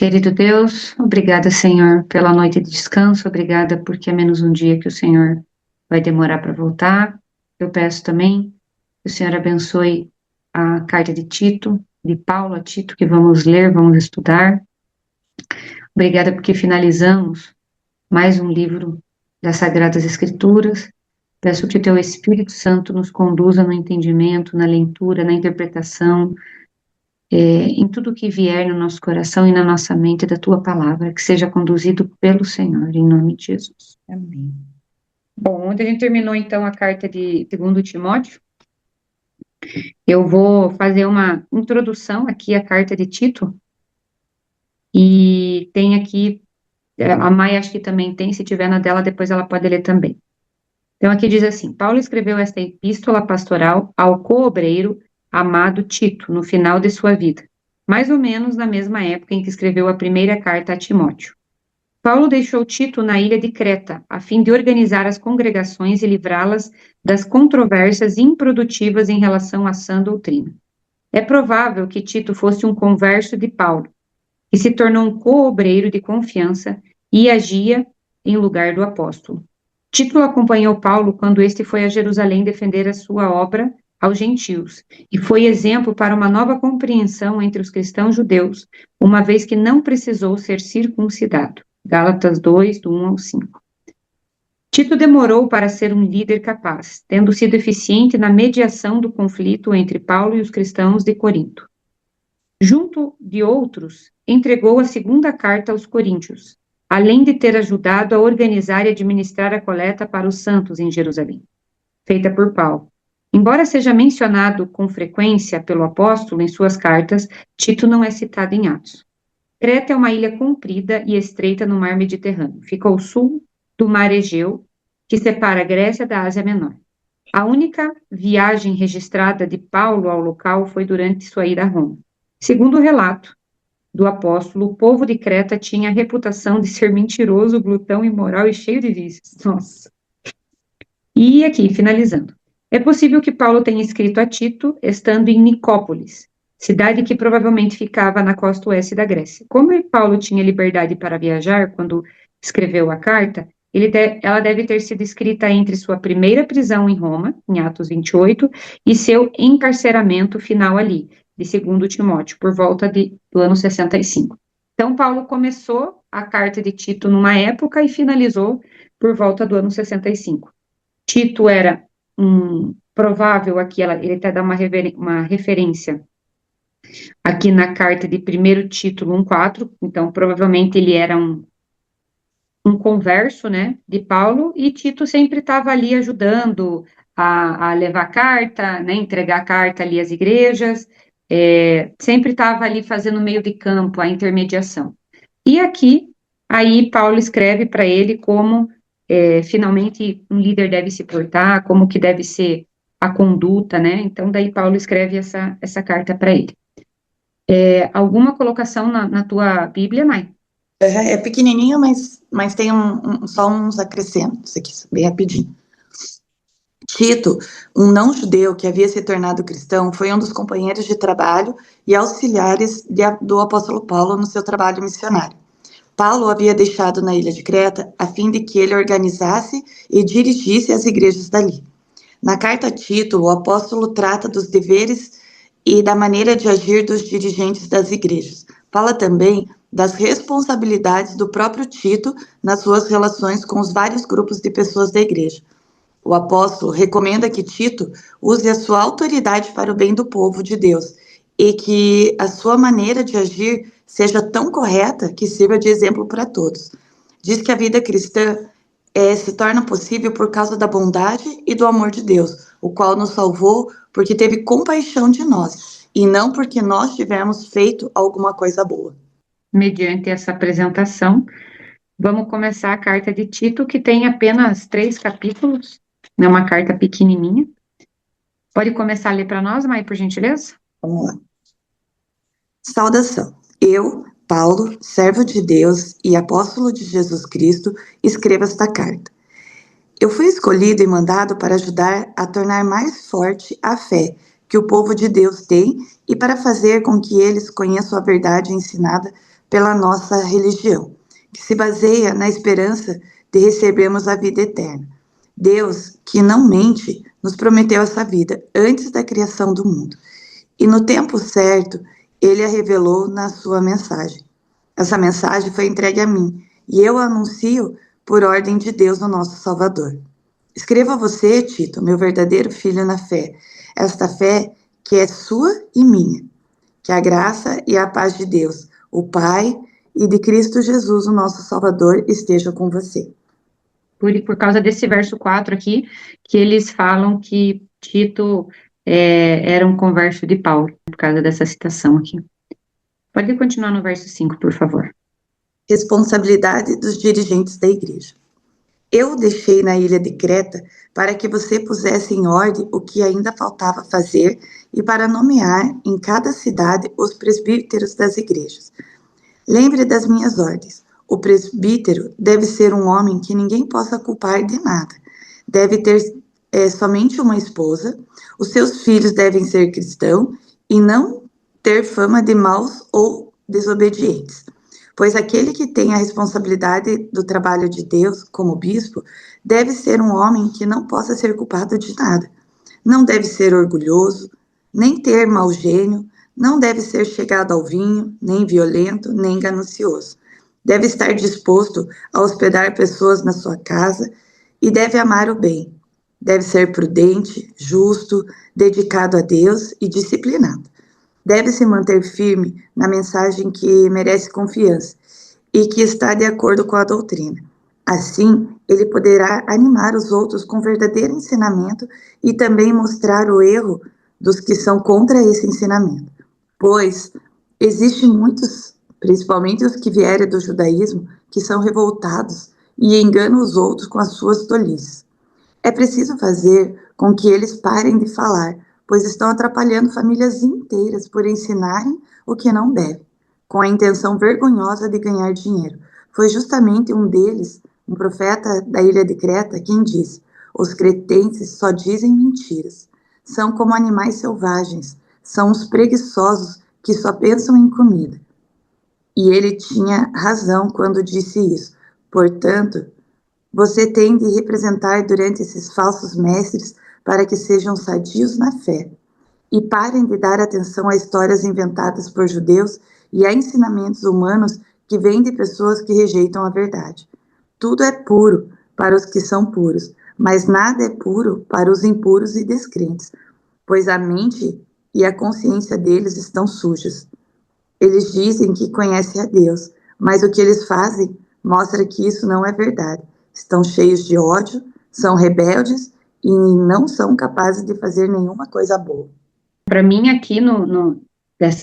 Querido Deus, obrigada, Senhor, pela noite de descanso, obrigada porque é menos um dia que o Senhor vai demorar para voltar. Eu peço também que o Senhor abençoe a carta de Tito, de Paulo a Tito, que vamos ler, vamos estudar. Obrigada porque finalizamos mais um livro das Sagradas Escrituras. Peço que o Teu Espírito Santo nos conduza no entendimento, na leitura, na interpretação, em tudo que vier no nosso coração e na nossa mente da Tua Palavra, que seja conduzido pelo Senhor, em nome de Jesus. Amém. Bom, ontem a gente terminou então a carta de 2 Timóteo. Eu vou fazer uma introdução aqui à carta de Tito, e tem aqui, a Maia acho que também tem, se tiver na dela, depois ela pode ler também. Então aqui diz assim: Paulo escreveu esta epístola pastoral ao co-obreiro amado Tito, no final de sua vida, mais ou menos na mesma época em que escreveu a primeira carta a Timóteo. Paulo deixou Tito na ilha de Creta, a fim de organizar as congregações e livrá-las das controvérsias improdutivas em relação à sã doutrina. É provável que Tito fosse um converso de Paulo, que se tornou um co-obreiro de confiança e agia em lugar do apóstolo. Tito acompanhou Paulo quando este foi a Jerusalém defender a sua obra aos gentios, e foi exemplo para uma nova compreensão entre os cristãos judeus, uma vez que não precisou ser circuncidado. Gálatas 2, do 1 ao 5. Tito demorou para ser um líder capaz, tendo sido eficiente na mediação do conflito entre Paulo e os cristãos de Corinto. Junto de outros, entregou a segunda carta aos Coríntios, além de ter ajudado a organizar e administrar a coleta para os santos em Jerusalém, feita por Paulo. Embora seja mencionado com frequência pelo apóstolo em suas cartas, Tito não é citado em Atos. Creta é uma ilha comprida e estreita no mar Mediterrâneo. Fica ao sul do mar Egeu, que separa a Grécia da Ásia Menor. A única viagem registrada de Paulo ao local foi durante sua ida a Roma. Segundo o relato do apóstolo, o povo de Creta tinha a reputação de ser mentiroso, glutão, imoral e cheio de vícios. Nossa. E aqui, finalizando. É possível que Paulo tenha escrito a Tito estando em Nicópolis, cidade que provavelmente ficava na costa oeste da Grécia. Como Paulo tinha liberdade para viajar quando escreveu a carta, ela deve ter sido escrita entre sua primeira prisão em Roma, em Atos 28, e seu encarceramento final ali, de 2 Timóteo, por volta do ano 65. Então, Paulo começou a carta de Tito numa época e finalizou por volta do ano 65. Tito era provável aqui, ele até dá uma referência aqui na carta de 1 Tito 1,4, então provavelmente ele era um converso, né, de Paulo, e Tito sempre estava ali ajudando a levar carta, né, entregar a carta ali às igrejas, sempre estava ali fazendo meio de campo a intermediação. E aqui, aí Paulo escreve para ele como finalmente um líder deve se portar, como que deve ser a conduta, né? Então, daí Paulo escreve essa carta para ele. Alguma colocação na tua Bíblia, Mai? É pequenininho, mas tem só uns acrescentos aqui, bem rapidinho. Tito, um não-judeu que havia se tornado cristão, foi um dos companheiros de trabalho e auxiliares do apóstolo Paulo no seu trabalho missionário. Paulo o havia deixado na ilha de Creta a fim de que ele organizasse e dirigisse as igrejas dali. Na carta a Tito, o apóstolo trata dos deveres e da maneira de agir dos dirigentes das igrejas. Fala também das responsabilidades do próprio Tito nas suas relações com os vários grupos de pessoas da igreja. O apóstolo recomenda que Tito use a sua autoridade para o bem do povo de Deus e que a sua maneira de agir seja tão correta que sirva de exemplo para todos. Diz que a vida cristã se torna possível por causa da bondade e do amor de Deus, o qual nos salvou porque teve compaixão de nós, e não porque nós tivemos feito alguma coisa boa. Mediante essa apresentação, vamos começar a carta de Tito, que tem apenas 3 capítulos, é uma carta pequenininha. Pode começar a ler para nós, Mai, por gentileza? Vamos lá. Saudação. Eu, Paulo, servo de Deus e apóstolo de Jesus Cristo, escrevo esta carta. Eu fui escolhido e mandado para ajudar a tornar mais forte a fé que o povo de Deus tem e para fazer com que eles conheçam a verdade ensinada pela nossa religião, que se baseia na esperança de recebermos a vida eterna. Deus, que não mente, nos prometeu essa vida antes da criação do mundo. E no tempo certo, ele a revelou na sua mensagem. Essa mensagem foi entregue a mim, e eu a anuncio por ordem de Deus, o nosso Salvador. Escrevo a você, Tito, meu verdadeiro filho na fé, esta fé que é sua e minha. Que a graça e a paz de Deus, o Pai, e de Cristo Jesus, o nosso Salvador, esteja com você. Por causa desse verso 4 aqui, que eles falam que Tito era um converso de Paulo, por causa dessa citação aqui. Pode continuar no verso 5, por favor. Responsabilidade dos dirigentes da igreja. Eu o deixei na ilha de Creta para que você pusesse em ordem o que ainda faltava fazer e para nomear em cada cidade os presbíteros das igrejas. Lembre das minhas ordens. O presbítero deve ser um homem que ninguém possa culpar de nada. Deve ter somente uma esposa. Os seus filhos devem ser cristãos e não ter fama de maus ou desobedientes. Pois aquele que tem a responsabilidade do trabalho de Deus, como bispo, deve ser um homem que não possa ser culpado de nada. Não deve ser orgulhoso, nem ter mau gênio, não deve ser chegado ao vinho, nem violento, nem ganancioso. Deve estar disposto a hospedar pessoas na sua casa e deve amar o bem. Deve ser prudente, justo, dedicado a Deus e disciplinado. Deve se manter firme na mensagem que merece confiança e que está de acordo com a doutrina. Assim, ele poderá animar os outros com verdadeiro ensinamento e também mostrar o erro dos que são contra esse ensinamento. Pois existem muitos, principalmente os que vieram do judaísmo, que são revoltados e enganam os outros com as suas tolices. É preciso fazer com que eles parem de falar, pois estão atrapalhando famílias inteiras por ensinarem o que não devem, com a intenção vergonhosa de ganhar dinheiro. Foi justamente um deles, um profeta da ilha de Creta, quem disse: os cretenses só dizem mentiras. São como animais selvagens, são os preguiçosos que só pensam em comida. E ele tinha razão quando disse isso. Portanto, você tem de representar durante esses falsos mestres para que sejam sadios na fé e parem de dar atenção a histórias inventadas por judeus e a ensinamentos humanos que vêm de pessoas que rejeitam a verdade. Tudo é puro para os que são puros, mas nada é puro para os impuros e descrentes, pois a mente e a consciência deles estão sujas. Eles dizem que conhecem a Deus, mas o que eles fazem mostra que isso não é verdade. Estão cheios de ódio, são rebeldes e não são capazes de fazer nenhuma coisa boa. Para mim, aqui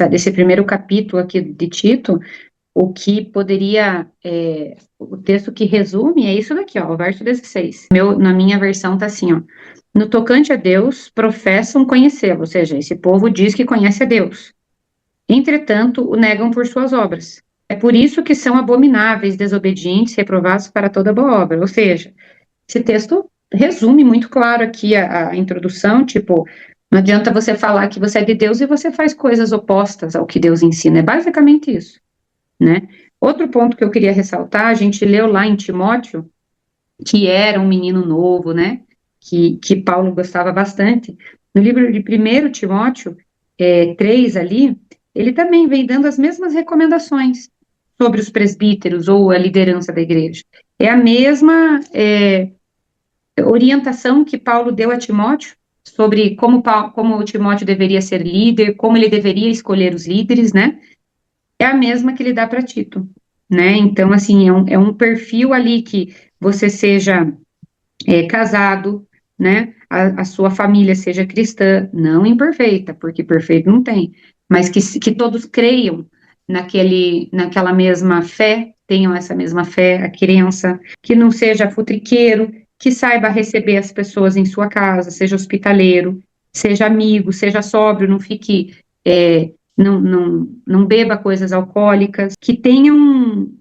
desse primeiro capítulo aqui de Tito, o que poderia, o texto que resume é isso daqui, ó, o verso 16. Na minha versão tá assim, ó: no tocante a Deus, professam conhecê-lo, ou seja, esse povo diz que conhece a Deus. Entretanto, o negam por suas obras. É por isso que são abomináveis, desobedientes, reprovados para toda boa obra. Ou seja, esse texto resume muito claro aqui a introdução, tipo, não adianta você falar que você é de Deus e você faz coisas opostas ao que Deus ensina. É basicamente isso, né? Outro ponto que eu queria ressaltar, a gente leu lá em Timóteo, que era um menino novo, né? Que Paulo gostava bastante. No livro de 1 Timóteo 3 ali, ele também vem dando as mesmas recomendações sobre os presbíteros ou a liderança da igreja. É a mesma orientação que Paulo deu a Timóteo sobre como o Timóteo deveria ser líder, como ele deveria escolher os líderes, né? É a mesma que ele dá para Tito, né? Então, assim, é um perfil ali que você seja casado, né? A sua família seja cristã, não imperfeita, porque perfeito não tem, mas que todos creiam naquela mesma fé, tenham essa mesma fé, a crença, que não seja futriqueiro, que saiba receber as pessoas em sua casa, seja hospitaleiro, seja amigo, seja sóbrio, não fique, não beba coisas alcoólicas, que tenha um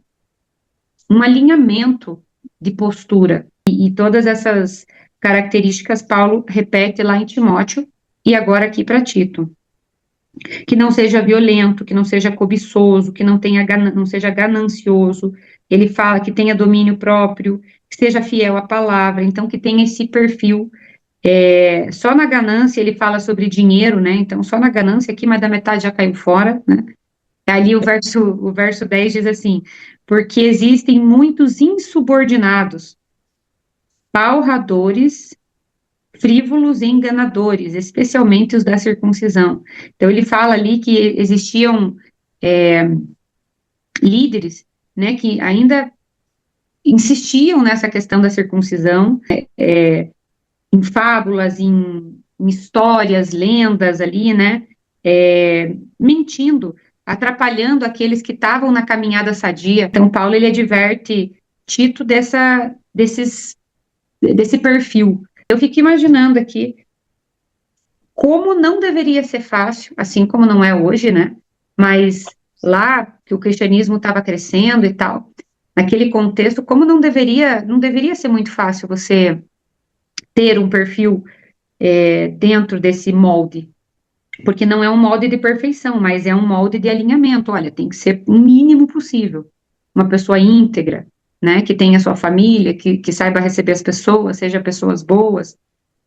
alinhamento de postura. E todas essas características Paulo repete lá em Timóteo e agora aqui para Tito. que não seja violento, que não seja cobiçoso, que não seja ganancioso. Ele fala que tenha domínio próprio, que seja fiel à palavra, então que tenha esse perfil. Só na ganância ele fala sobre dinheiro, né? Então, só na ganância aqui, mais da metade já caiu fora, né? Ali o verso 10 diz assim: porque existem muitos insubordinados, palradores, frívolos e enganadores, especialmente os da circuncisão. Então, ele fala ali que existiam líderes, né, que ainda insistiam nessa questão da circuncisão, em fábulas, em histórias, lendas ali, né, mentindo, atrapalhando aqueles que estavam na caminhada sadia. Então, Paulo, ele adverte Tito desse perfil. Eu fico imaginando aqui como não deveria ser fácil, assim como não é hoje, né? Mas lá que o cristianismo estava crescendo e tal, naquele contexto, como não deveria ser muito fácil você ter um perfil dentro desse molde, porque não é um molde de perfeição, mas é um molde de alinhamento. Olha, tem que ser o mínimo possível. Uma pessoa íntegra, né? Que tenha sua família, que saiba receber as pessoas, sejam pessoas boas,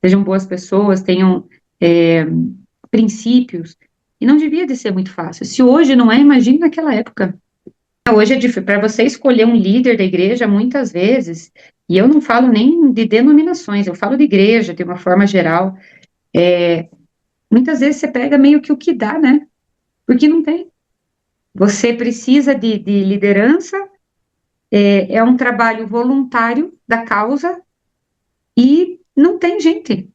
sejam boas pessoas, tenham é, princípios. E não devia de ser muito fácil. Se hoje não é, imagine naquela época. Hoje é difícil. Para você escolher um líder da igreja, muitas vezes, e eu não falo nem de denominações, eu falo de igreja de uma forma geral. Muitas vezes você pega meio que o que dá, né? Porque não tem. Você precisa de liderança, é um trabalho voluntário da causa e não tem gente.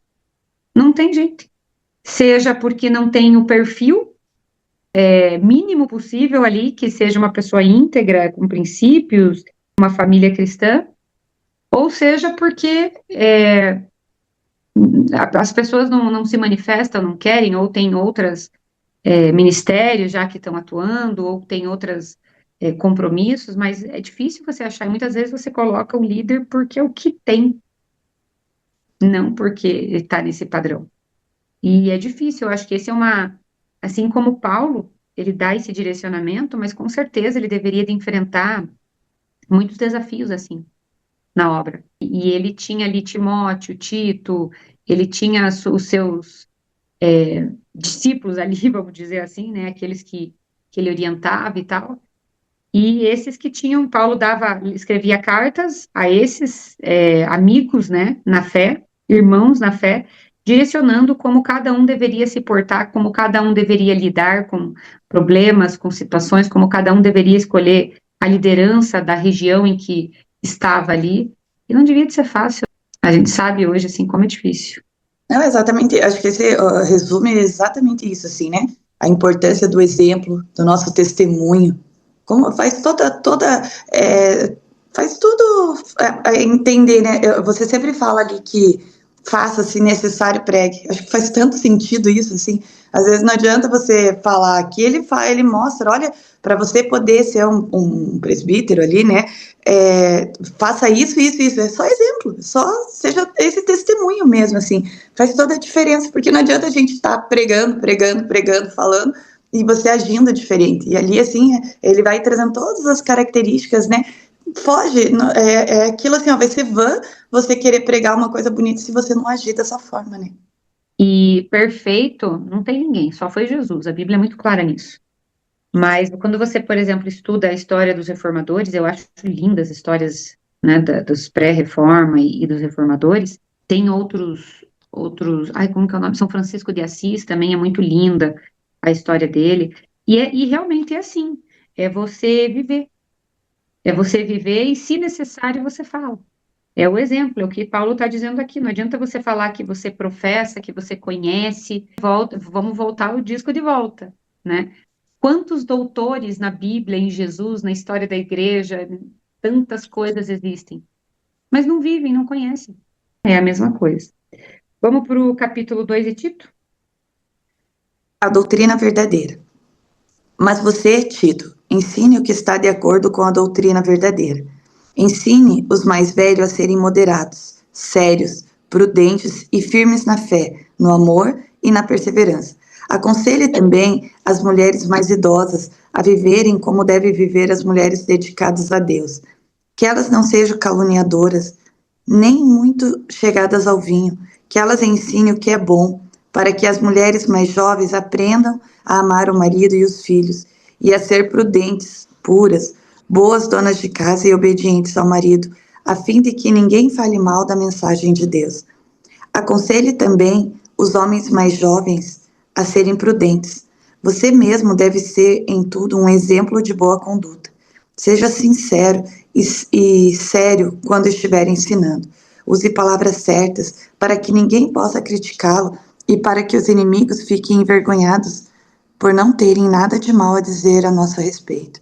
Não tem gente. Seja porque não tem o perfil mínimo possível ali, que seja uma pessoa íntegra, com princípios, uma família cristã, ou seja porque as pessoas não se manifestam, não querem, ou tem outras ministérios já que estão atuando, ou tem outros compromissos, mas é difícil você achar. E muitas vezes você coloca o líder porque é o que tem, não porque está nesse padrão. E é difícil, eu acho que esse é assim como Paulo, ele dá esse direcionamento, mas com certeza ele deveria de enfrentar muitos desafios assim na obra. E ele tinha ali Timóteo, Tito, ele tinha os seus discípulos ali, vamos dizer assim, né, aqueles que ele orientava e tal, e esses que tinham, Paulo escrevia cartas a esses amigos, né, na fé, irmãos na fé, direcionando como cada um deveria se portar, como cada um deveria lidar com problemas, com situações, como cada um deveria escolher a liderança da região em que estava ali, e não devia de ser fácil. A gente sabe hoje, assim, como é difícil. Não, exatamente, acho que esse resume exatamente isso, assim, né? A importância do exemplo, do nosso testemunho, como faz faz tudo entender, né? Você sempre fala ali que faça, se necessário, pregue. Acho que faz tanto sentido isso, assim. Às vezes não adianta você falar que ele mostra, olha, para você poder ser um presbítero ali, né? Faça isso, isso, isso. É só exemplo, só seja esse testemunho mesmo, assim. Faz toda a diferença, porque não adianta a gente estar pregando, falando, e você agindo diferente. E ali, assim, ele vai trazendo todas as características, né? Foge, aquilo assim, ó, vai ser vã você querer pregar uma coisa bonita se você não agir dessa forma, né? E perfeito, não tem ninguém, só foi Jesus. A Bíblia é muito clara nisso. Mas quando você, por exemplo, estuda a história dos reformadores, eu acho lindas as histórias, né, dos pré-reforma e dos reformadores. Tem ai, como que é o nome? São Francisco de Assis também é muito linda a história dele. E realmente é assim, é você viver. É você viver e, se necessário, você fala. É o exemplo, é o que Paulo está dizendo aqui. Não adianta você falar que você professa, que você conhece. Vamos voltar o disco de volta, né? Quantos doutores na Bíblia, em Jesus, na história da igreja, tantas coisas existem, mas não vivem, não conhecem. É a mesma coisa. Vamos para o capítulo 2 de Tito? A doutrina verdadeira. Mas você, Tito, ensine o que está de acordo com a doutrina verdadeira. Ensine os mais velhos a serem moderados, sérios, prudentes e firmes na fé, no amor e na perseverança. Aconselhe também as mulheres mais idosas a viverem como devem viver as mulheres dedicadas a Deus. Que elas não sejam caluniadoras, nem muito chegadas ao vinho, que elas ensinem o que é bom, para que as mulheres mais jovens aprendam a amar o marido e os filhos, e a ser prudentes, puras, boas donas de casa e obedientes ao marido, a fim de que ninguém fale mal da mensagem de Deus. Aconselhe também os homens mais jovens a serem prudentes. Você mesmo deve ser em tudo um exemplo de boa conduta. Seja sincero e sério quando estiver ensinando. Use palavras certas para que ninguém possa criticá-lo e para que os inimigos fiquem envergonhados por não terem nada de mal a dizer a nosso respeito.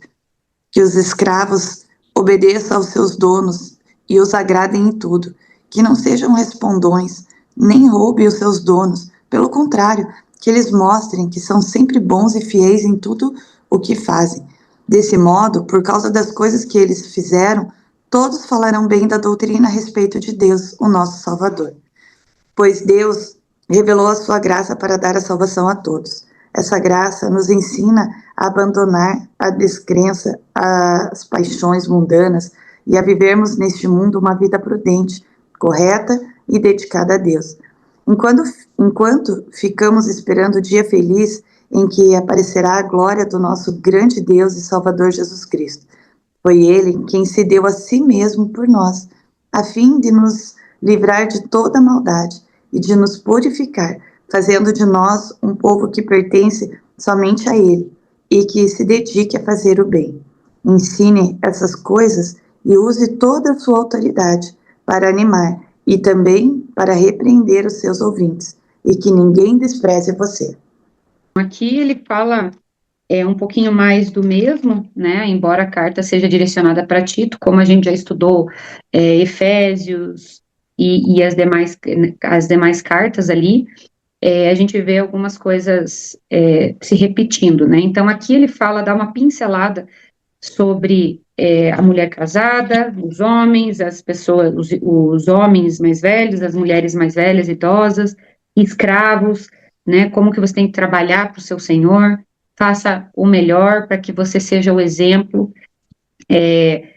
Que os escravos obedeçam aos seus donos e os agradem em tudo. Que não sejam respondões, nem roubem os seus donos. Pelo contrário, que eles mostrem que são sempre bons e fiéis em tudo o que fazem. Desse modo, por causa das coisas que eles fizeram, todos falarão bem da doutrina a respeito de Deus, o nosso Salvador. Pois Deus revelou a sua graça para dar a salvação a todos. Essa graça nos ensina a abandonar a descrença, as paixões mundanas e a vivermos neste mundo uma vida prudente, correta e dedicada a Deus. Enquanto ficamos esperando o dia feliz em que aparecerá a glória do nosso grande Deus e Salvador Jesus Cristo. Foi Ele quem se deu a si mesmo por nós, a fim de nos livrar de toda maldade e de nos purificar, fazendo de nós um povo que pertence somente a Ele e que se dedique a fazer o bem. Ensine essas coisas e use toda a sua autoridade para animar e também para repreender os seus ouvintes, e que ninguém despreze você. Aqui ele fala um pouquinho mais do mesmo, né? Embora a carta seja direcionada para Tito, como a gente já estudou Efésios e as demais cartas ali, a gente vê algumas coisas se repetindo, né? Então aqui ele dá uma pincelada sobre a mulher casada, os homens, as pessoas, os homens mais velhos, as mulheres mais velhas, idosas, escravos, né? Como que você tem que trabalhar para o seu Senhor, faça o melhor para que você seja o exemplo. Ele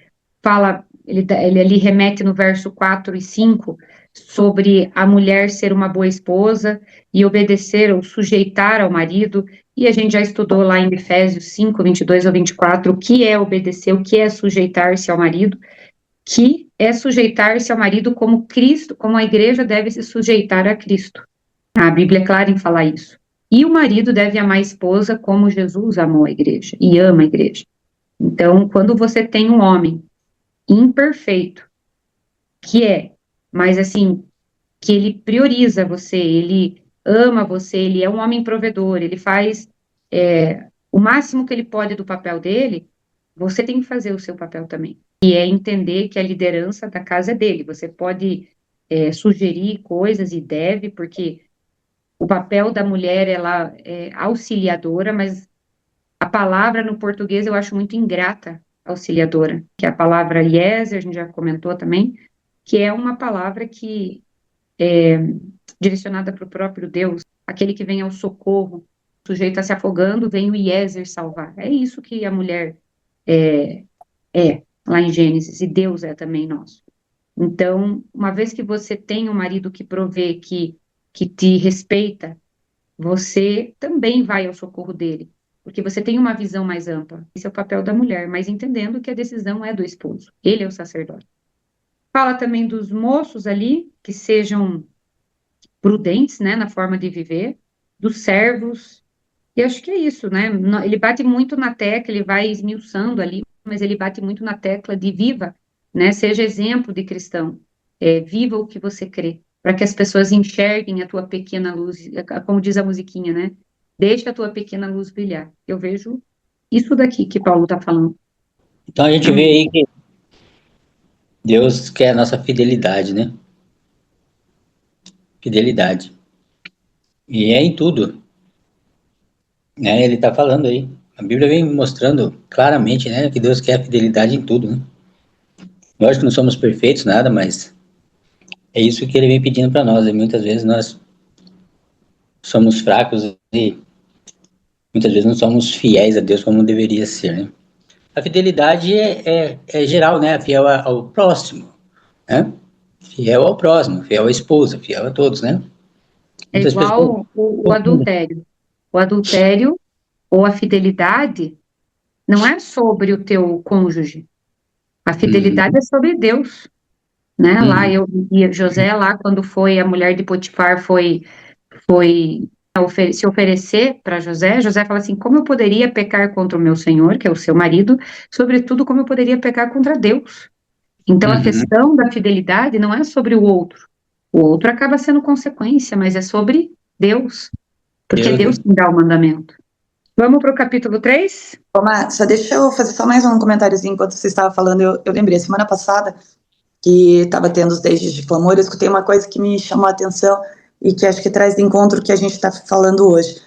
ali remete no verso 4 e 5 sobre a mulher ser uma boa esposa e obedecer ou sujeitar ao marido, e a gente já estudou lá em Efésios 5, 22 ao 24, o que é obedecer, o que é sujeitar-se ao marido, que é sujeitar-se ao marido como Cristo, como a igreja deve se sujeitar a Cristo. A Bíblia é clara em falar isso. E o marido deve amar a esposa como Jesus amou a igreja e ama a igreja. Então, quando você tem um homem imperfeito, mas assim, que ele prioriza você, ele ama você, ele é um homem provedor, ele faz o máximo que ele pode do papel dele, você tem que fazer o seu papel também. E é entender que a liderança da casa é dele. Você pode sugerir coisas e deve, porque o papel da mulher, ela é auxiliadora, mas a palavra no português eu acho muito ingrata, auxiliadora, que é a palavra Eliezer, a gente já comentou também, que é uma palavra que é direcionada para o próprio Deus, aquele que vem ao socorro, o sujeito está se afogando, vem o Eliezer salvar. É isso que a mulher lá em Gênesis, e Deus é também nosso. Então, uma vez que você tem um marido que provê, que te respeita, você também vai ao socorro dele, porque você tem uma visão mais ampla. Esse é o papel da mulher, mas entendendo que a decisão é do esposo. Ele é o sacerdote. Fala também dos moços ali, que sejam prudentes, né, na forma de viver, dos servos, e acho que é isso, né, ele bate muito na tecla, ele vai esmiuçando ali, mas ele bate muito na tecla de viva, né, seja exemplo de cristão, viva o que você crê, para que as pessoas enxerguem a tua pequena luz, como diz a musiquinha, né, deixa a tua pequena luz brilhar. Eu vejo isso daqui que Paulo está falando. Então a gente vê aí que Deus quer a nossa fidelidade, né? Fidelidade. E é em tudo. Né? Ele está falando aí. A Bíblia vem mostrando claramente, né, que Deus quer a fidelidade em tudo, né? Lógico que não somos perfeitos, nada, mas é isso que ele vem pedindo para nós. E muitas vezes nós somos fracos e muitas vezes não somos fiéis a Deus como deveria ser, né? A fidelidade é geral, né? Fiel ao próximo, né? Fiel ao próximo, fiel à esposa, fiel a todos, né? É Muitas pessoas igual o confundem. adultério. O adultério ou a fidelidade não é sobre o teu cônjuge. A fidelidade Uhum, é sobre Deus, né? Lá uhum, e José lá quando foi a mulher de Potifar foi se oferecer para José, José fala assim: como eu poderia pecar contra o meu senhor, que é o seu marido, sobretudo como eu poderia pecar contra Deus. Então a uhum. questão da fidelidade não é sobre o outro. O outro acaba sendo consequência, mas é sobre Deus, porque é Deus, Deus né? que dá o mandamento. Vamos para o capítulo 3? Ô, Má, só deixa eu fazer só mais um comentáriozinho enquanto você estava falando. Eu lembrei, semana passada, que estava tendo os 10 dias de clamor, eu escutei uma coisa que me chamou a atenção e que acho que traz de encontro o que a gente está falando hoje.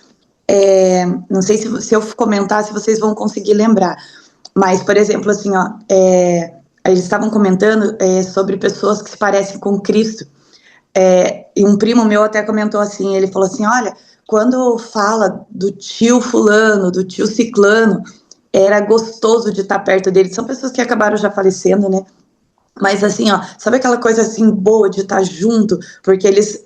Não sei se eu comentar, se vocês vão conseguir lembrar, mas, por exemplo, assim, ó, eles estavam comentando sobre pessoas que se parecem com Cristo. E um primo meu até comentou assim, ele falou assim, olha, quando fala do tio fulano, do tio ciclano, era gostoso de estar perto dele. São pessoas que acabaram já falecendo, né? Mas assim, ó, sabe aquela coisa assim boa de estar junto? Porque eles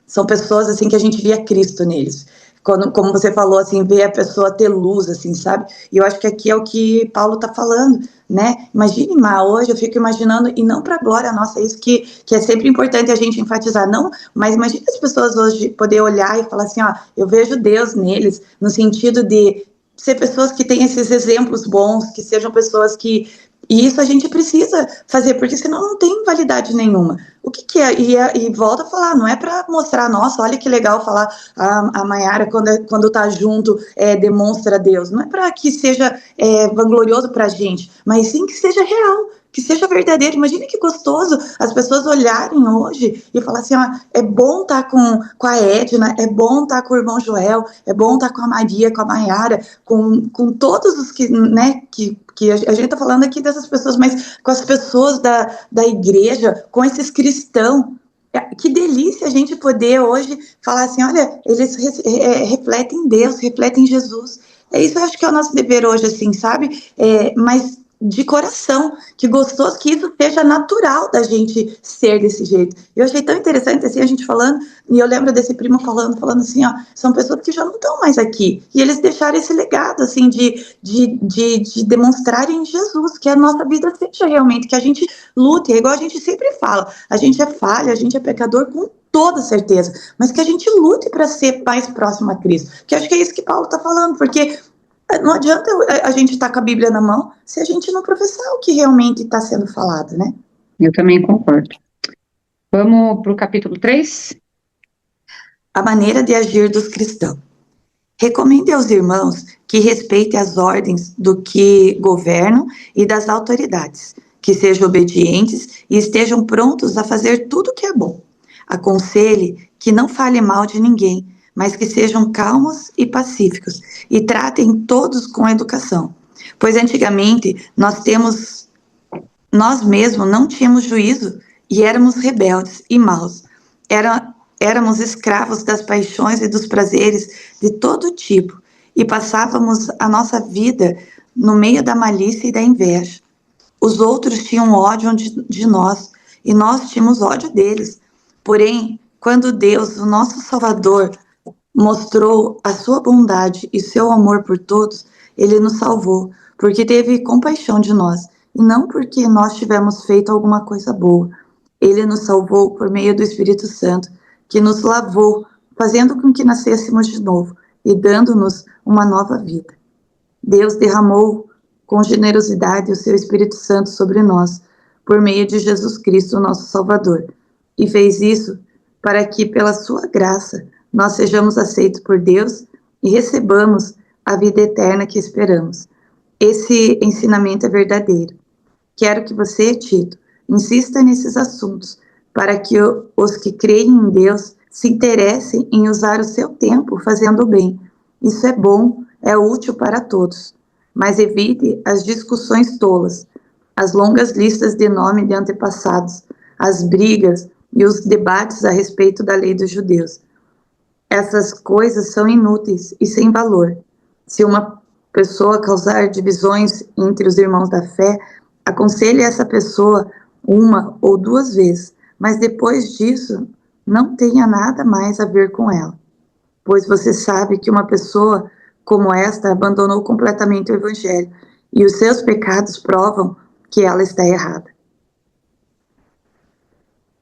são pessoas assim que a gente via Cristo neles. Quando, como você falou, assim, ver a pessoa ter luz, assim, sabe? E eu acho que aqui é o que Paulo tá falando, né? Imagine, Má, hoje eu fico imaginando, e não para glória nossa, é isso que é sempre importante a gente enfatizar, não, mas imagine as pessoas hoje poder olhar e falar assim, ó, eu vejo Deus neles, no sentido de ser pessoas que têm esses exemplos bons, que sejam pessoas que e isso a gente precisa fazer, porque senão não tem validade nenhuma. O que é? E volta a falar, não é para mostrar, nossa, olha que legal falar a Maiara, quando tá junto, demonstra Deus. Não é para que seja vanglorioso para a gente, mas sim que seja real, que seja verdadeiro. Imagina que gostoso as pessoas olharem hoje e falar assim: ah, é bom estar com a Edna, é bom estar com o irmão Joel, é bom estar com a Maria, com a Maiara, com todos os que, né, que a gente está falando aqui dessas pessoas, mas com as pessoas da igreja, com esses cristãos. Que delícia a gente poder hoje falar assim, olha, eles refletem Deus, refletem Jesus. É isso, eu acho que é o nosso dever hoje, assim, sabe? Mas de coração, que gostoso que isso seja natural da gente ser desse jeito. Eu achei tão interessante, assim, a gente falando, e eu lembro desse primo falando assim, ó, são pessoas que já não estão mais aqui, e eles deixaram esse legado, assim, de demonstrarem Jesus, que a nossa vida seja realmente, que a gente lute, é igual a gente sempre fala, a gente é falha, a gente é pecador com toda certeza, mas que a gente lute para ser mais próximo a Cristo, que acho que é isso que Paulo está falando, porque não adianta a gente estar com a Bíblia na mão se a gente não professar o que realmente está sendo falado, né? Eu também concordo. Vamos para o capítulo 3? A maneira de agir dos cristãos. Recomende aos irmãos que respeitem as ordens do que governam e das autoridades, que sejam obedientes e estejam prontos a fazer tudo o que é bom. Aconselhe que não fale mal de ninguém, mas que sejam calmos e pacíficos e tratem todos com educação. Pois antigamente nós mesmos não tínhamos juízo e éramos rebeldes e maus. Éramos escravos das paixões e dos prazeres de todo tipo e passávamos a nossa vida no meio da malícia e da inveja. Os outros tinham ódio de nós e nós tínhamos ódio deles. Porém, quando Deus, o nosso Salvador, mostrou a sua bondade e seu amor por todos, ele nos salvou, porque teve compaixão de nós, e não porque nós tivemos feito alguma coisa boa. Ele nos salvou por meio do Espírito Santo, que nos lavou, fazendo com que nascêssemos de novo e dando-nos uma nova vida. Deus derramou com generosidade o seu Espírito Santo sobre nós, por meio de Jesus Cristo, nosso Salvador, e fez isso para que, pela sua graça, nós sejamos aceitos por Deus e recebamos a vida eterna que esperamos. Esse ensinamento é verdadeiro. Quero que você, Tito, insista nesses assuntos, para que os que creem em Deus se interessem em usar o seu tempo fazendo o bem. Isso é bom, é útil para todos. Mas evite as discussões tolas, as longas listas de nome de antepassados, as brigas e os debates a respeito da lei dos judeus. essas coisas são inúteis e sem valor. Se uma pessoa causar divisões entre os irmãos da fé, aconselhe essa pessoa 1 ou 2 vezes, mas depois disso, não tenha nada mais a ver com ela, pois você sabe que uma pessoa como esta abandonou completamente o Evangelho, e os seus pecados provam que ela está errada.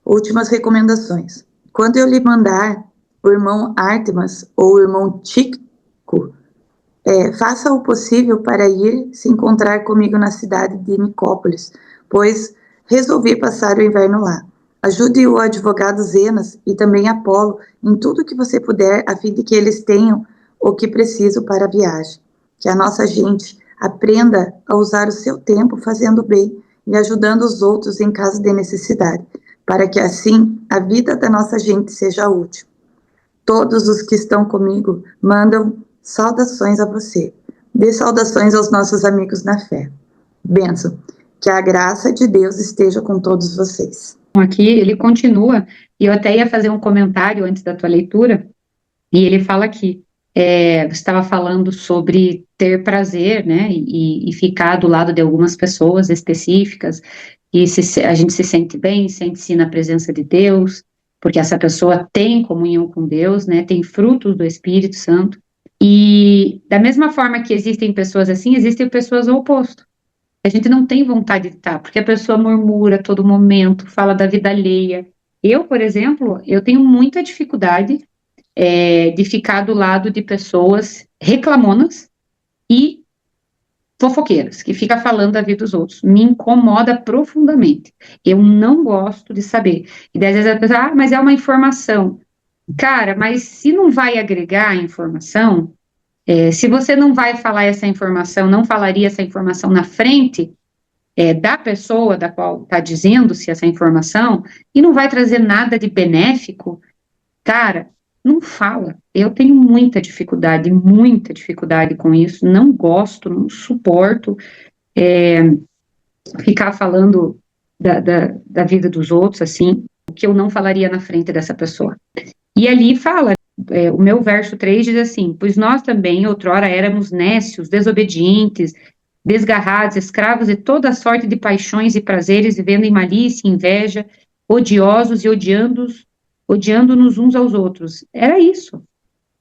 Últimas recomendações. Quando eu lhe mandar o irmão Ártemas ou o irmão Tíquico, faça o possível para ir se encontrar comigo na cidade de Nicópolis, pois resolvi passar o inverno lá. Ajude o advogado Zenas e também Apolo em tudo que você puder, a fim de que eles tenham o que precisam para a viagem. Que a nossa gente aprenda a usar o seu tempo fazendo bem e ajudando os outros em caso de necessidade, para que assim a vida da nossa gente seja útil. Todos os que estão comigo mandam saudações a você. Dê saudações aos nossos amigos na fé. Bênção. Que a graça de Deus esteja com todos vocês. Aqui ele continua, e eu até ia fazer um comentário antes da tua leitura, e ele fala aqui, você estava falando sobre ter prazer, né, e ficar do lado de algumas pessoas específicas, e a gente se sente bem, sente-se na presença de Deus, porque essa pessoa tem comunhão com Deus, né, tem frutos do Espírito Santo, e da mesma forma que existem pessoas assim, existem pessoas ao oposto. A gente não tem vontade de estar, porque a pessoa murmura a todo momento, fala da vida alheia. Eu, por exemplo, eu tenho muita dificuldade de ficar do lado de pessoas reclamonas e fofoqueiras, que fica falando da vida dos outros. Me incomoda profundamente. Eu não gosto de saber. E daí, às vezes a pessoa, mas é uma informação. Cara, mas se não vai agregar informação, se você não vai falar essa informação, não falaria essa informação na frente da pessoa da qual está dizendo-se essa informação, e não vai trazer nada de benéfico, cara, não fala. Eu tenho muita dificuldade com isso, não gosto, não suporto ficar falando da vida dos outros, assim, o que eu não falaria na frente dessa pessoa. E ali fala, o meu verso 3 diz assim, pois nós também, outrora, éramos nécios, desobedientes, desgarrados, escravos de toda sorte de paixões e prazeres, vivendo em malícia e inveja, odiosos e odiando-nos uns aos outros. Era isso.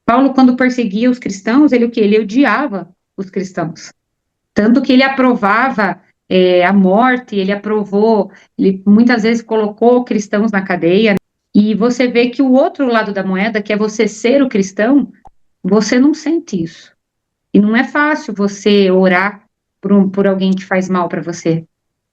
Paulo, quando perseguia os cristãos, ele o quê? Ele odiava os cristãos. Tanto que ele aprovava a morte, ele muitas vezes colocou cristãos na cadeia, e você vê que o outro lado da moeda, que é você ser o cristão, você não sente isso. E não é fácil você orar por alguém que faz mal para você.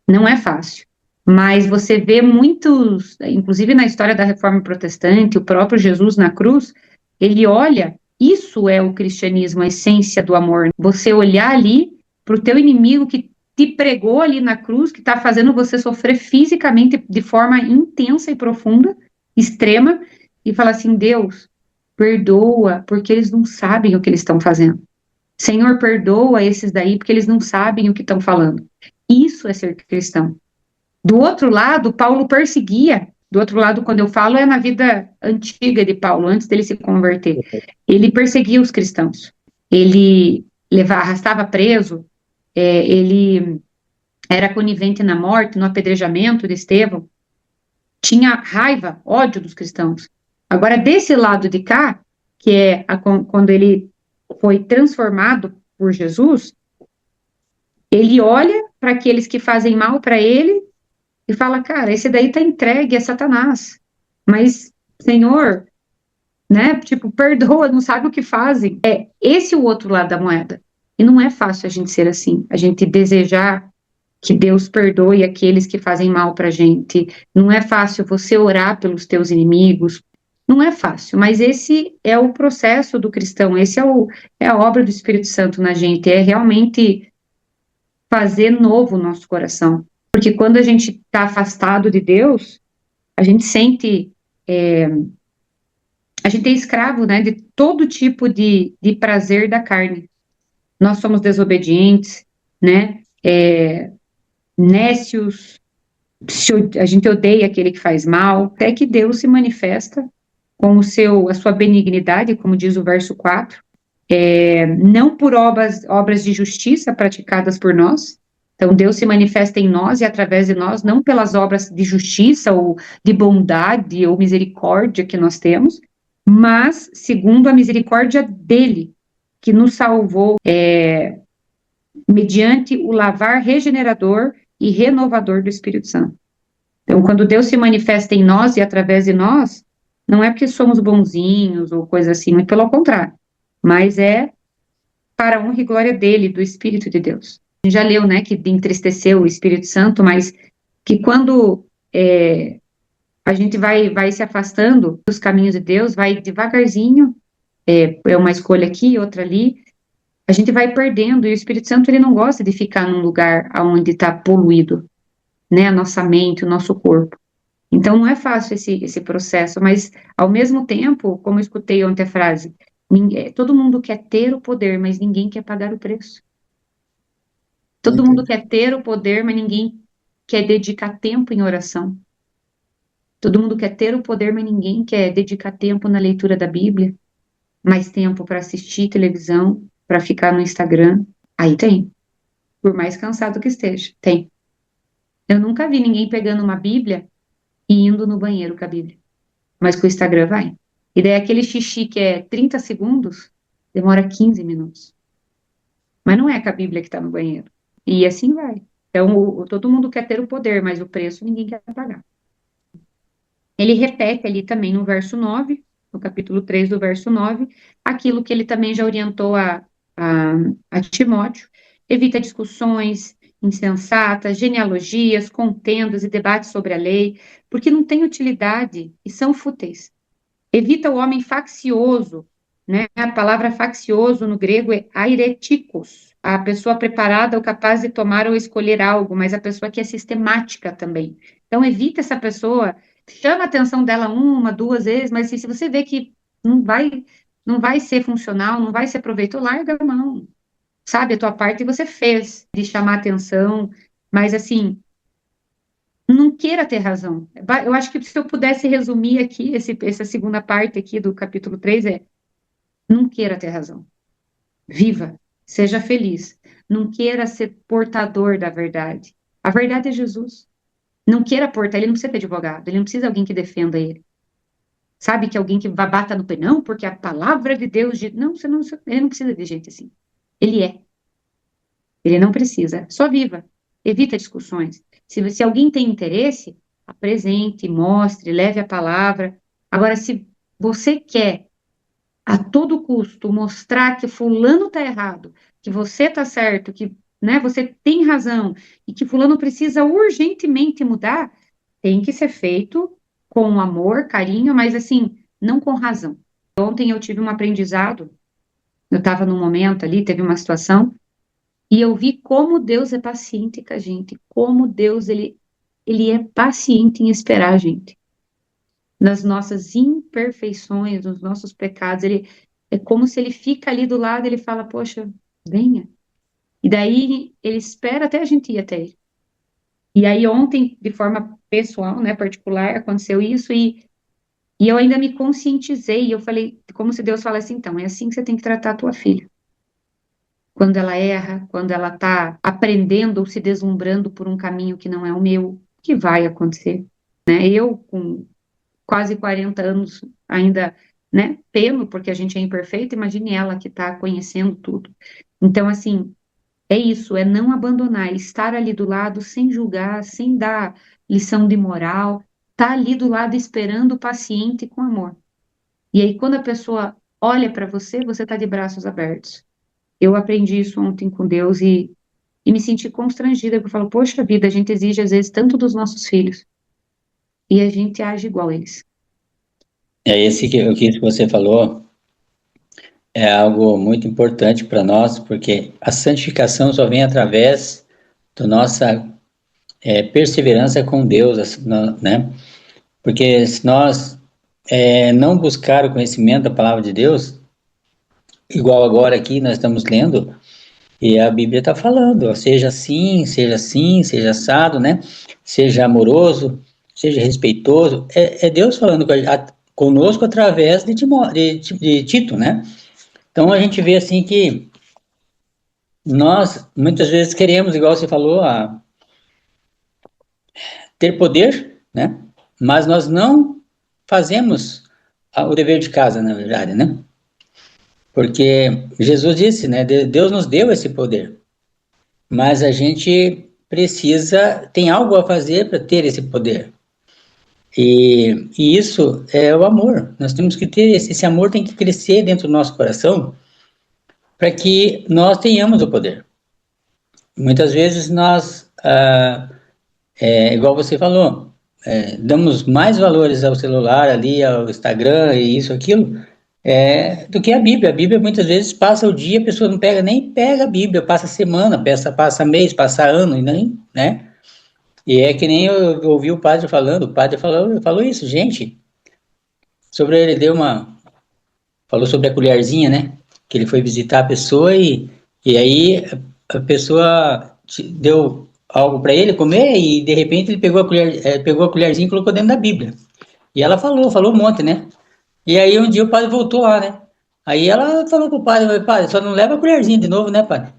Não é fácil. Mas você vê muitos, inclusive na história da Reforma Protestante, o próprio Jesus na cruz, ele olha, isso é o cristianismo, a essência do amor. Você olhar ali para o teu inimigo que te pregou ali na cruz, que está fazendo você sofrer fisicamente de forma intensa e profunda, extrema, e falar assim, Deus, perdoa, porque eles não sabem o que eles estão fazendo. Senhor, perdoa esses daí, porque eles não sabem o que estão falando. Isso é ser cristão. Do outro lado, Paulo perseguia. Do outro lado, quando eu falo, é na vida antiga de Paulo, antes dele se converter. Ele perseguia os cristãos. Ele arrastava preso, ele era conivente na morte, no apedrejamento de Estevão. Tinha raiva, ódio dos cristãos. Agora, desse lado de cá, que é quando ele foi transformado por Jesus, ele olha para aqueles que fazem mal para ele e fala, cara, esse daí tá entregue a Satanás, mas, Senhor, né, tipo, perdoa, não sabe o que fazem. Esse o outro lado da moeda. E não é fácil a gente ser assim, a gente desejar que Deus perdoe aqueles que fazem mal pra gente. Não é fácil você orar pelos teus inimigos. Não é fácil, mas esse é o processo do cristão, esse é a obra do Espírito Santo na gente, é realmente fazer novo o nosso coração. Porque quando a gente está afastado de Deus, a gente sente, a gente é escravo, né, de todo tipo de prazer da carne. Nós somos desobedientes, né, nécios, a gente odeia aquele que faz mal, até que Deus se manifesta com a sua benignidade, como diz o verso 4, não por obras de justiça praticadas por nós. Então, Deus se manifesta em nós e através de nós, não pelas obras de justiça ou de bondade ou misericórdia que nós temos, mas segundo a misericórdia dele, que nos salvou mediante o lavar regenerador e renovador do Espírito Santo. Então, quando Deus se manifesta em nós e através de nós, não é porque somos bonzinhos ou coisa assim, muito pelo contrário, mas é para a honra e glória dele, do Espírito de Deus. A gente já leu, né, que entristeceu o Espírito Santo, mas que quando a gente vai se afastando dos caminhos de Deus, vai devagarzinho, é uma escolha aqui, outra ali, a gente vai perdendo, e o Espírito Santo, ele não gosta de ficar num lugar onde está poluído, né, a nossa mente, o nosso corpo. Então, não é fácil esse processo, mas, ao mesmo tempo, como eu escutei ontem a frase, todo mundo quer ter o poder, mas ninguém quer pagar o preço. Todo mundo quer ter o poder, mas ninguém quer dedicar tempo em oração. Todo mundo quer ter o poder, mas ninguém quer dedicar tempo na leitura da Bíblia, mais tempo para assistir televisão, para ficar no Instagram. Aí tem. Por mais cansado que esteja, tem. Eu nunca vi ninguém pegando uma Bíblia e indo no banheiro com a Bíblia. Mas com o Instagram vai. E daí aquele xixi que é 30 segundos, demora 15 minutos. Mas não é com a Bíblia que está no banheiro. E assim vai. Então, todo mundo quer ter o poder, mas o preço ninguém quer pagar. Ele repete ali também no verso 9, no capítulo 3 do verso 9, aquilo que ele também já orientou a Timóteo. Evita discussões insensatas, genealogias, contendas e debates sobre a lei, porque não tem utilidade e são fúteis. Evita o homem faccioso, né? A palavra faccioso no grego é airetikos, a pessoa preparada ou capaz de tomar ou escolher algo, mas a pessoa que é sistemática também. Então, evita essa pessoa, chama a atenção dela uma, duas vezes, mas se você vê que não vai ser funcional, não vai ser proveitoso, larga a mão. Sabe, a tua parte você fez de chamar atenção, mas assim, não queira ter razão. Eu acho que se eu pudesse resumir aqui, essa segunda parte aqui do capítulo 3 não queira ter razão. Viva, seja feliz. Não queira ser portador da verdade. A verdade é Jesus. Não queira portar, ele não precisa ter advogado, ele não precisa de alguém que defenda ele. Sabe, que alguém que bata no pé, não, porque a palavra de Deus diz, não, ele não precisa de gente assim. Ele é. Ele não precisa. Só viva. Evita discussões. Se alguém tem interesse, apresente, mostre, leve a palavra. Agora, se você quer, a todo custo, mostrar que fulano está errado, que você está certo, que, né, você tem razão, e que fulano precisa urgentemente mudar, tem que ser feito com amor, carinho, mas assim, não com razão. Ontem eu tive um aprendizado, eu estava num momento ali, teve uma situação, e eu vi como Deus é paciente com a gente, como Deus, ele é paciente em esperar a gente. Nas nossas imperfeições, nos nossos pecados, é como se ele fica ali do lado, ele fala, poxa, venha. E daí ele espera até a gente ir até ele. E aí ontem, de forma pessoal, né, particular, aconteceu isso e eu ainda me conscientizei, eu falei, como se Deus falasse, então, é assim que você tem que tratar a tua filha. Quando ela erra, quando ela está aprendendo ou se deslumbrando por um caminho que não é o meu, que vai acontecer, né? Eu, com quase 40 anos, ainda, né, peno, porque a gente é imperfeito, imagine ela que está conhecendo tudo. Então, assim, é isso, é não abandonar, estar ali do lado sem julgar, sem dar lição de moral, tá ali do lado esperando, paciente com amor. E aí, quando a pessoa olha para você, você está de braços abertos. Eu aprendi isso ontem com Deus e me senti constrangida, porque eu falo, poxa vida, a gente exige às vezes tanto dos nossos filhos e a gente age igual a eles. O que você falou é algo muito importante para nós, porque a santificação só vem através da nossa perseverança com Deus, né? Porque se nós não buscar o conhecimento da palavra de Deus, igual agora aqui nós estamos lendo, e a Bíblia está falando, ó, seja assim, seja assado, né? Seja amoroso, seja respeitoso. É Deus falando conosco através de Tito, né? Então a gente vê assim que nós muitas vezes queremos, igual você falou, ter poder, né? Mas nós não fazemos o dever de casa, na verdade, né? Porque Jesus disse, né? Deus nos deu esse poder, mas a gente tem algo a fazer para ter esse poder. E isso é o amor. Nós temos que ter esse amor, tem que crescer dentro do nosso coração para que nós tenhamos o poder. Muitas vezes nós, igual você falou, damos mais valores ao celular ali, ao Instagram e isso, aquilo, do que a Bíblia. A Bíblia muitas vezes passa o dia, a pessoa não nem pega a Bíblia, passa semana, passa mês, passa ano, e nem, né? E é que nem eu ouvi o padre falou isso, gente, ele falou sobre a colherzinha, né? Que ele foi visitar a pessoa e aí a pessoa deu algo para ele comer e de repente ele pegou a colherzinha e colocou dentro da Bíblia. E ela falou um monte, né? E aí um dia o padre voltou lá, né? Aí ela falou pro padre, só não leva a colherzinha de novo, né, padre?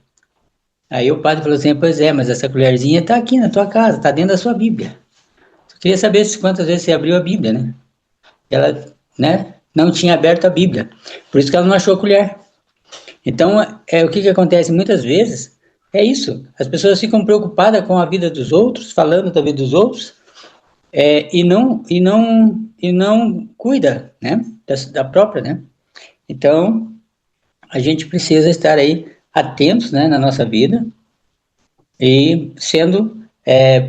Aí o padre falou assim, pois é, mas essa colherzinha tá aqui na tua casa, tá dentro da sua Bíblia. Eu queria saber quantas vezes você abriu a Bíblia, né? Ela, né, não tinha aberto a Bíblia, por isso que ela não achou a colher. Então, o que acontece muitas vezes é isso, as pessoas ficam preocupadas com a vida dos outros, falando da vida dos outros, e não cuida, né, da própria, né? Então, a gente precisa estar aí atentos, né, na nossa vida e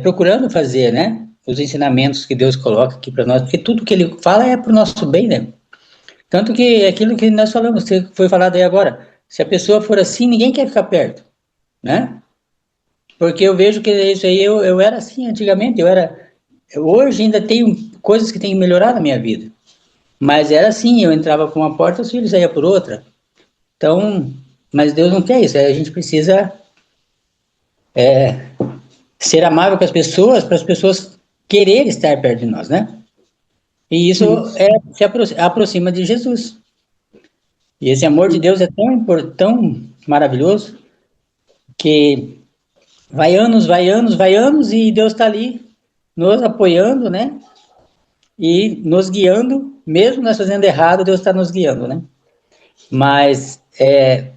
procurando fazer, né, os ensinamentos que Deus coloca aqui para nós, porque tudo que Ele fala é para o nosso bem, né? Tanto que aquilo que nós falamos, que foi falado aí agora, se a pessoa for assim, ninguém quer ficar perto, né? Porque eu vejo que isso aí, eu era assim antigamente, hoje ainda tenho coisas que têm melhorado na minha vida, mas era assim, eu entrava por uma porta, os filhos saíam por outra. Então, mas Deus não quer isso, a gente precisa ser amável com as pessoas, para as pessoas quererem estar perto de nós, né? E isso se aproxima de Jesus. E esse amor de Deus é tão maravilhoso, que vai anos, e Deus está ali nos apoiando, né? E nos guiando, mesmo nós fazendo errado, Deus está nos guiando, né? Mas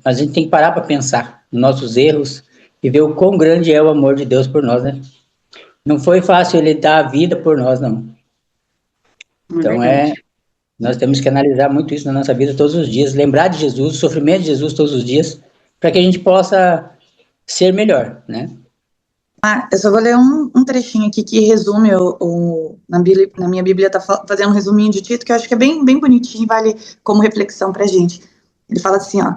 a gente tem que parar para pensar nos nossos erros e ver o quão grande é o amor de Deus por nós, né? Não foi fácil Ele dar a vida por nós, não. Então nós temos que analisar muito isso na nossa vida todos os dias, lembrar de Jesus, o sofrimento de Jesus todos os dias, para que a gente possa ser melhor, né? Eu só vou ler um trechinho aqui que resume na minha Bíblia está fazendo um resuminho de Tito, que eu acho que é bem, bem bonitinho e vale como reflexão para a gente. Ele fala assim, ó: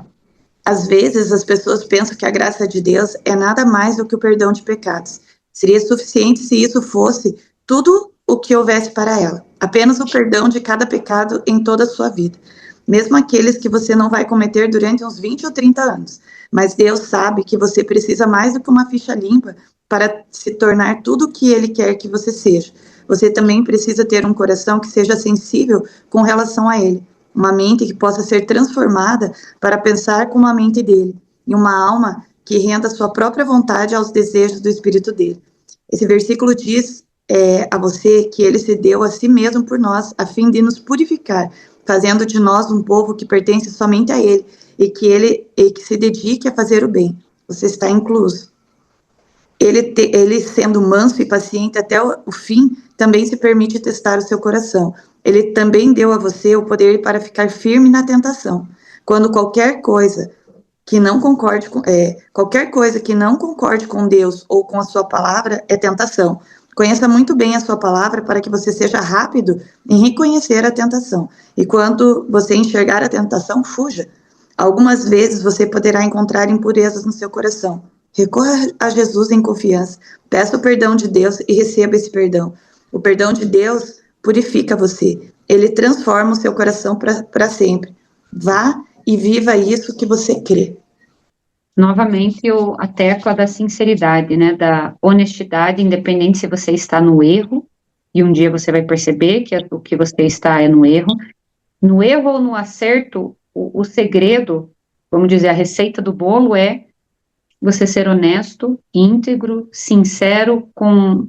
às vezes as pessoas pensam que a graça de Deus é nada mais do que o perdão de pecados. Seria suficiente se isso fosse tudo o que houvesse para ela, apenas o perdão de cada pecado em toda a sua vida, mesmo aqueles que você não vai cometer durante uns 20 ou 30 anos. Mas Deus sabe que você precisa mais do que uma ficha limpa para se tornar tudo o que Ele quer que você seja. Você também precisa ter um coração que seja sensível com relação a Ele, uma mente que possa ser transformada para pensar como a mente dele, e uma alma que renda sua própria vontade aos desejos do Espírito dele. Esse versículo diz a você que Ele se deu a si mesmo por nós, a fim de nos purificar, fazendo de nós um povo que pertence somente a Ele, e que se dedique a fazer o bem. Você está incluso. Ele sendo manso e paciente até o fim, também se permite testar o seu coração. Ele também deu a você o poder para ficar firme na tentação. Quando qualquer coisa que não concorde com Deus ou com a sua palavra é tentação. Conheça muito bem a sua palavra para que você seja rápido em reconhecer a tentação. E quando você enxergar a tentação, fuja. Algumas vezes você poderá encontrar impurezas no seu coração. Recorra a Jesus em confiança, peça o perdão de Deus e receba esse perdão. O perdão de Deus purifica você. Ele transforma o seu coração para sempre. Vá e viva isso que você crê. Novamente, a tecla da sinceridade, né, da honestidade, independente se você está no erro, e um dia você vai perceber que o que você está é no erro. No erro ou no acerto, o segredo, vamos dizer, a receita do bolo é você ser honesto, íntegro, sincero com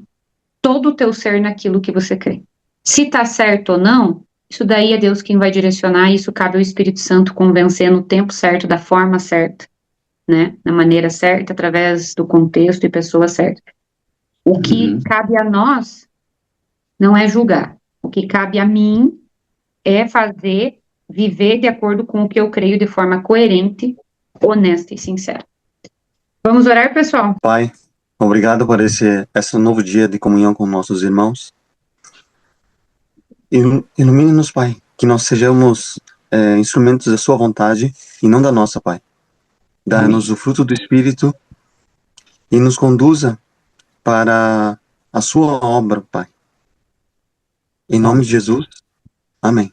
todo o teu ser naquilo que você crê. Se está certo ou não, isso daí é Deus quem vai direcionar, e isso cabe ao Espírito Santo convencer no tempo certo, da forma certa, né? Na maneira certa, através do contexto e pessoa certa. O que cabe a nós não é julgar. O que cabe a mim é viver de acordo com o que eu creio de forma coerente, honesta e sincera. Vamos orar, pessoal? Pai, obrigado por esse novo dia de comunhão com nossos irmãos. Ilumine-nos, Pai, que nós sejamos instrumentos da sua vontade e não da nossa, Pai. Dá-nos o fruto do Espírito e nos conduza para a sua obra, Pai. Em nome de Jesus, amém.